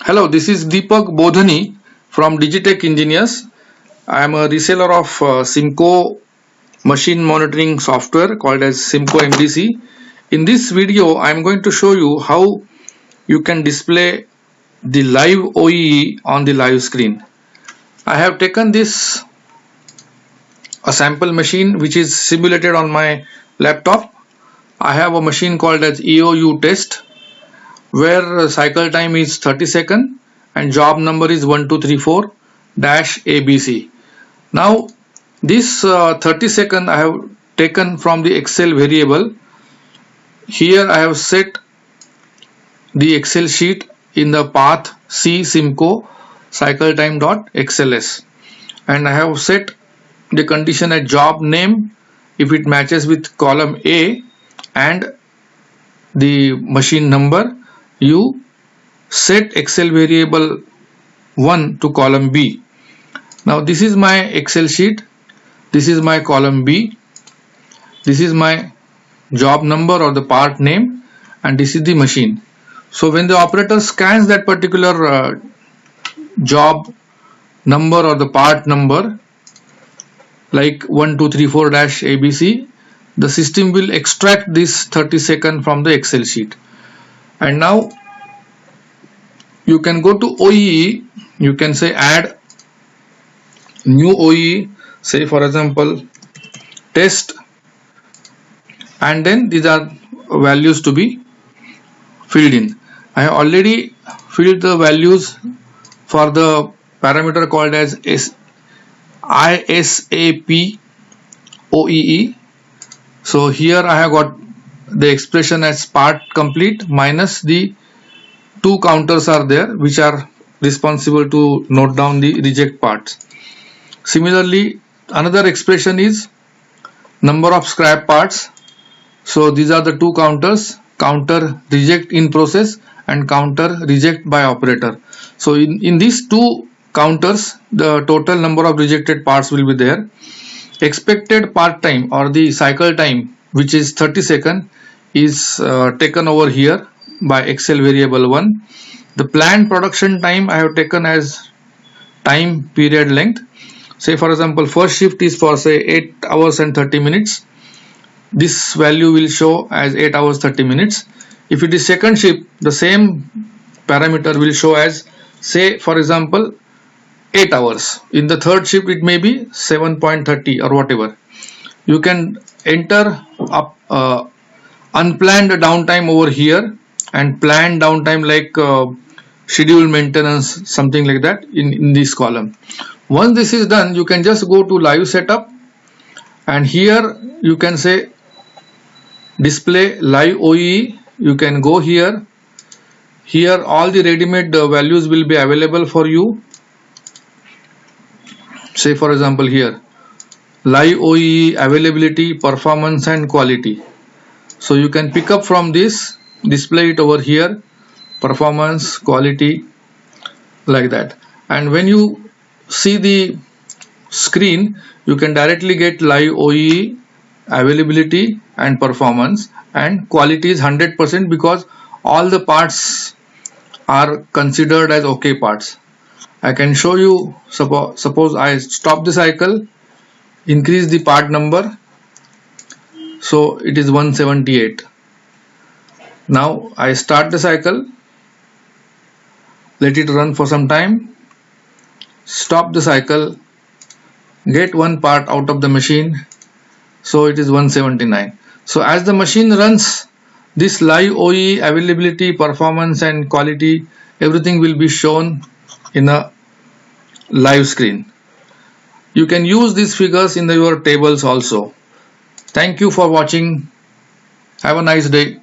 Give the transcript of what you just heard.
Hello, this is Deepak Bodhani from Digitech Engineers. I am a reseller of Simco machine monitoring software called as Simco MDC. In this video, I am going to show you how you can display the live OEE on the live screen. I have taken this a sample machine which is simulated on my laptop. I have a machine called as EOU test where cycle time is 30 seconds and job number is 1234-ABC. Now this 30 second I have taken from the Excel variable. Here I have set the Excel sheet in the path C Simco cycle time.xls, and I have set the condition as job name if it matches with column A and the machine number. You set Excel variable 1 to column B. Now this is my Excel sheet, this is my column B, this is my job number or the part name, and this is the machine. So when the operator scans that particular job number or the part number like 1234-ABC, the system will extract this 30 second from the Excel sheet. And now you can go to OEE, you can say add new OEE, say for example test, and then these are values to be filled in. I have already filled the values for the parameter called as ISAP OEE. So here I have got the expression as part complete minus the two counters are there which are responsible to note down the reject parts. Similarly, another expression is number of scrap parts. So these are the two counters, counter reject in process and counter reject by operator. So in these two counters, the total number of rejected parts will be there. Expected part time or the cycle time, which is 30 seconds, is taken over here by Excel variable 1. The planned production time I have taken as time period length. Say for example first shift is for say 8 hours and 30 minutes. This value will show as 8 hours 30 minutes. If it is second shift, the same parameter will show as, say for example 8 hours. In the third shift it may be 7.30 or whatever. You can enter up unplanned downtime over here and planned downtime like scheduled maintenance, something like that in this column. Once this is done, you can just go to live setup, and here you can say display live OEE. You can go here. Here all the ready-made values will be available for you. Say for example here live OEE, availability, performance and quality. So you can pick up from this, display it over here, performance, quality, like that. And when you see the screen, you can directly get live OEE, availability and performance, and quality is 100% because all the parts are considered as okay parts. I can show you, suppose I stop the cycle, increase the part number, so it is 178. Now I start the cycle, let it run for some time, stop the cycle, get one part out of the machine, so it is 179. So as the machine runs, this live OEE, availability, performance and quality, everything will be shown in a live screen. You can use these figures in your tables also. Thank you for watching. Have a nice day.